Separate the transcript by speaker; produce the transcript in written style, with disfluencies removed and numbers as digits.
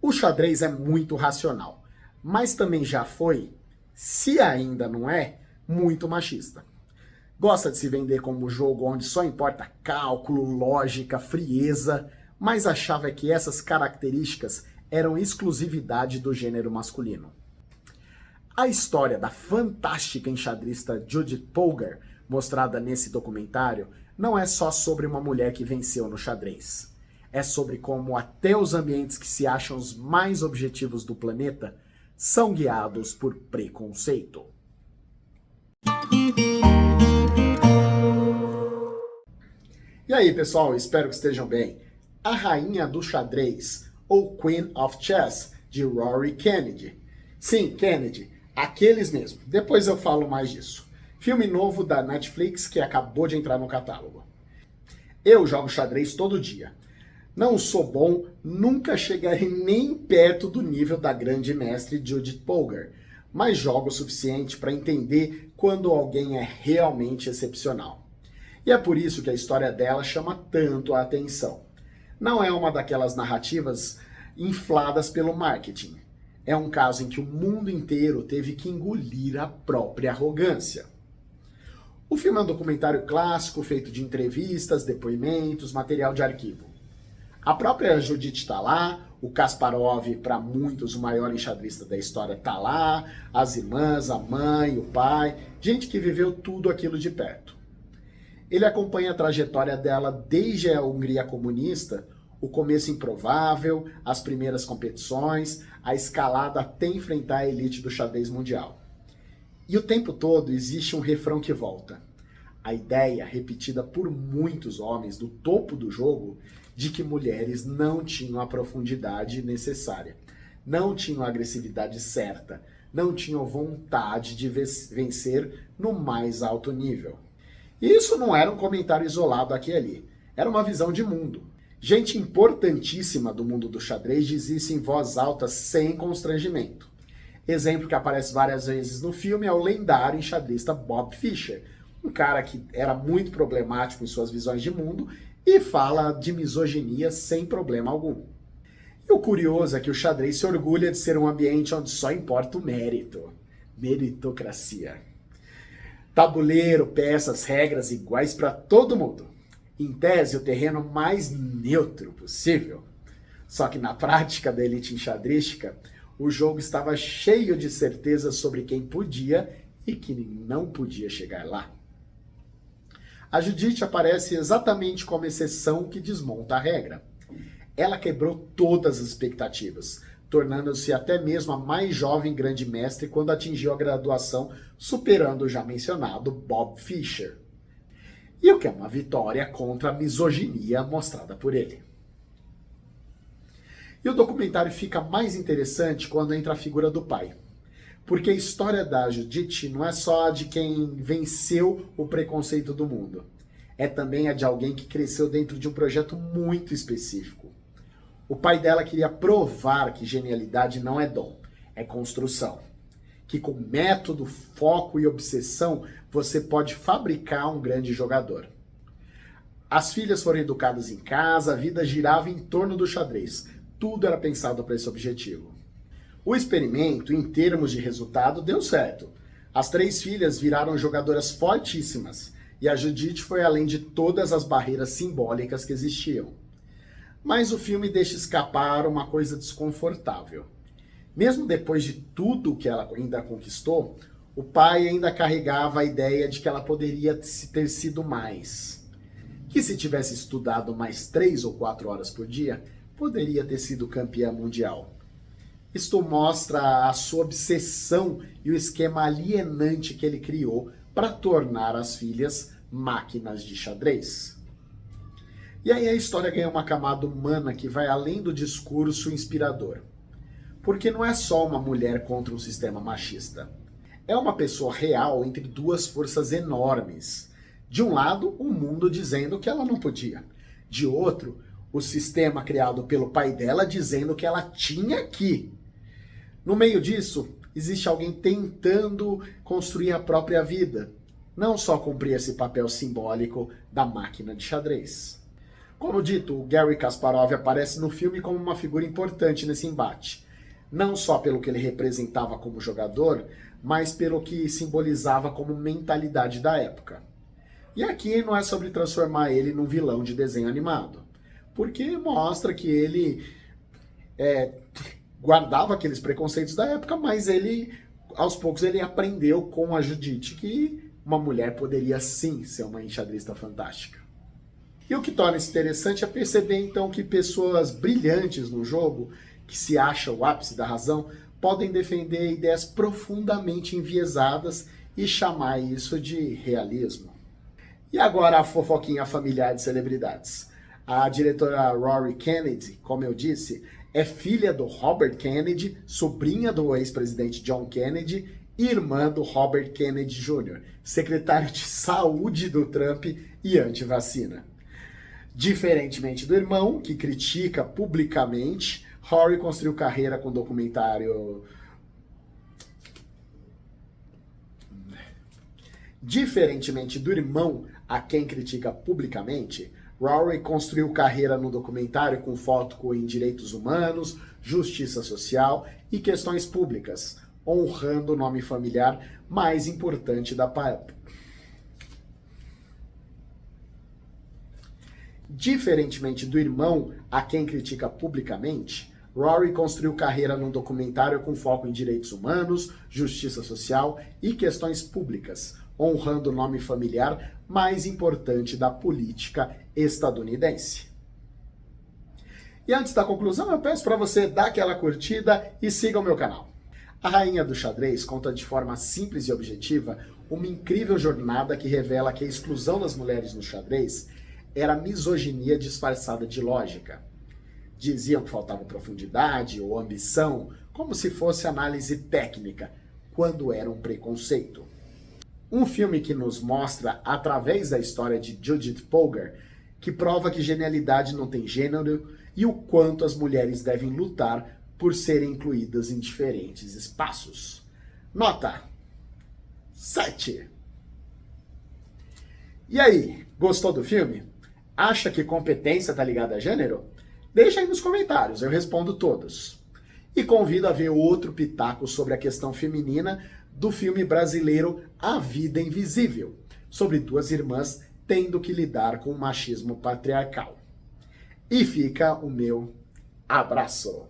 Speaker 1: O xadrez é muito racional, mas também já foi, se ainda não é, muito machista. Gosta de se vender como um jogo onde só importa cálculo, lógica, frieza, mas achava que essas características eram exclusividade do gênero masculino. A história da fantástica enxadrista Judith Polgar, mostrada nesse documentário, não é só sobre uma mulher que venceu no xadrez. É sobre como até os ambientes que se acham os mais objetivos do planeta são guiados por preconceito. E aí, pessoal, espero que estejam bem. A Rainha do Xadrez, ou Queen of Chess, de Rory Kennedy. Sim, Kennedy, aqueles mesmo. Depois eu falo mais disso. Filme novo da Netflix que acabou de entrar no catálogo. Eu jogo xadrez todo dia. Não sou bom, nunca chegarei nem perto do nível da grande mestre Judith Polgar, mas jogo o suficiente para entender quando alguém é realmente excepcional. E é por isso que a história dela chama tanto a atenção. Não é uma daquelas narrativas infladas pelo marketing. É um caso em que o mundo inteiro teve que engolir a própria arrogância. O filme é um documentário clássico feito de entrevistas, depoimentos, material de arquivo. A própria Judith está lá, o Kasparov, para muitos o maior enxadrista da história, está lá, as irmãs, a mãe, o pai, gente que viveu tudo aquilo de perto. Ele acompanha a trajetória dela desde a Hungria comunista, o começo improvável, as primeiras competições, a escalada até enfrentar a elite do xadrez mundial. E o tempo todo existe um refrão que volta. A ideia, repetida por muitos homens do topo do jogo, de que mulheres não tinham a profundidade necessária, não tinham a agressividade certa, não tinham vontade de vencer no mais alto nível. E isso não era um comentário isolado aqui e ali, era uma visão de mundo. Gente importantíssima do mundo do xadrez dizia isso em voz alta sem constrangimento. Exemplo que aparece várias vezes no filme é o lendário enxadrista Bob Fischer, um cara que era muito problemático em suas visões de mundo e fala de misoginia sem problema algum. E o curioso é que o xadrez se orgulha de ser um ambiente onde só importa o mérito. Meritocracia. Tabuleiro, peças, regras iguais para todo mundo. Em tese, o terreno mais neutro possível. Só que na prática da elite enxadrística, o jogo estava cheio de certezas sobre quem podia e que não podia chegar lá. A Judith aparece exatamente como exceção que desmonta a regra. Ela quebrou todas as expectativas, tornando-se até mesmo a mais jovem grande mestre quando atingiu a graduação, superando o já mencionado Bob Fischer. E o que é uma vitória contra a misoginia mostrada por ele. E o documentário fica mais interessante quando entra a figura do pai. Porque a história da Judith não é só a de quem venceu o preconceito do mundo. É também a de alguém que cresceu dentro de um projeto muito específico. O pai dela queria provar que genialidade não é dom, é construção. Que com método, foco e obsessão você pode fabricar um grande jogador. As filhas foram educadas em casa, a vida girava em torno do xadrez. Tudo era pensado para esse objetivo. O experimento, em termos de resultado, deu certo. As 3 filhas viraram jogadoras fortíssimas e a Judith foi além de todas as barreiras simbólicas que existiam. Mas o filme deixa escapar uma coisa desconfortável. Mesmo depois de tudo que ela ainda conquistou, o pai ainda carregava a ideia de que ela poderia ter sido mais. Que se tivesse estudado mais 3 ou 4 horas por dia, poderia ter sido campeã mundial. Isto mostra a sua obsessão e o esquema alienante que ele criou para tornar as filhas máquinas de xadrez. E aí a história ganha uma camada humana que vai além do discurso inspirador. Porque não é só uma mulher contra um sistema machista. É uma pessoa real entre 2 forças enormes. De um lado, o mundo dizendo que ela não podia. De outro, o sistema criado pelo pai dela dizendo que ela tinha que. No meio disso, existe alguém tentando construir a própria vida, não só cumprir esse papel simbólico da máquina de xadrez. Como dito, o Garry Kasparov aparece no filme como uma figura importante nesse embate, não só pelo que ele representava como jogador, mas pelo que simbolizava como mentalidade da época. E aqui não é sobre transformar ele num vilão de desenho animado, porque mostra que ele guardava aqueles preconceitos da época, mas ele, aos poucos, ele aprendeu com a Judith que uma mulher poderia sim ser uma enxadrista fantástica. E o que torna isso interessante é perceber então que pessoas brilhantes no jogo, que se acham o ápice da razão, podem defender ideias profundamente enviesadas e chamar isso de realismo. E agora a fofoquinha familiar de celebridades. A diretora Rory Kennedy, como eu disse, é filha do Robert Kennedy, sobrinha do ex-presidente John Kennedy e irmã do Robert Kennedy Jr., secretário de saúde do Trump e anti-vacina. Diferentemente do irmão, que critica publicamente, Rory construiu carreira com documentário... Diferentemente do irmão, a quem critica publicamente, Rory construiu carreira no documentário com foco em direitos humanos, justiça social e questões públicas, honrando o nome familiar mais importante da época. Diferentemente do irmão, a quem critica publicamente, Rory construiu carreira num documentário com foco em direitos humanos, justiça social e questões públicas, honrando o nome familiar mais importante da política estadunidense. E antes da conclusão, eu peço para você dar aquela curtida e siga o meu canal. A Rainha do Xadrez conta de forma simples e objetiva uma incrível jornada que revela que a exclusão das mulheres no xadrez era misoginia disfarçada de lógica. Diziam que faltava profundidade ou ambição, como se fosse análise técnica, quando era um preconceito. Um filme que nos mostra, através da história de Judith Polgar, que prova que genialidade não tem gênero e o quanto as mulheres devem lutar por serem incluídas em diferentes espaços. Nota 7. E aí, gostou do filme? Acha que competência tá ligada a gênero? Deixa aí nos comentários, eu respondo todos. E convido a ver outro pitaco sobre a questão feminina do filme brasileiro A Vida Invisível, sobre duas irmãs tendo que lidar com o machismo patriarcal. E fica o meu abraço.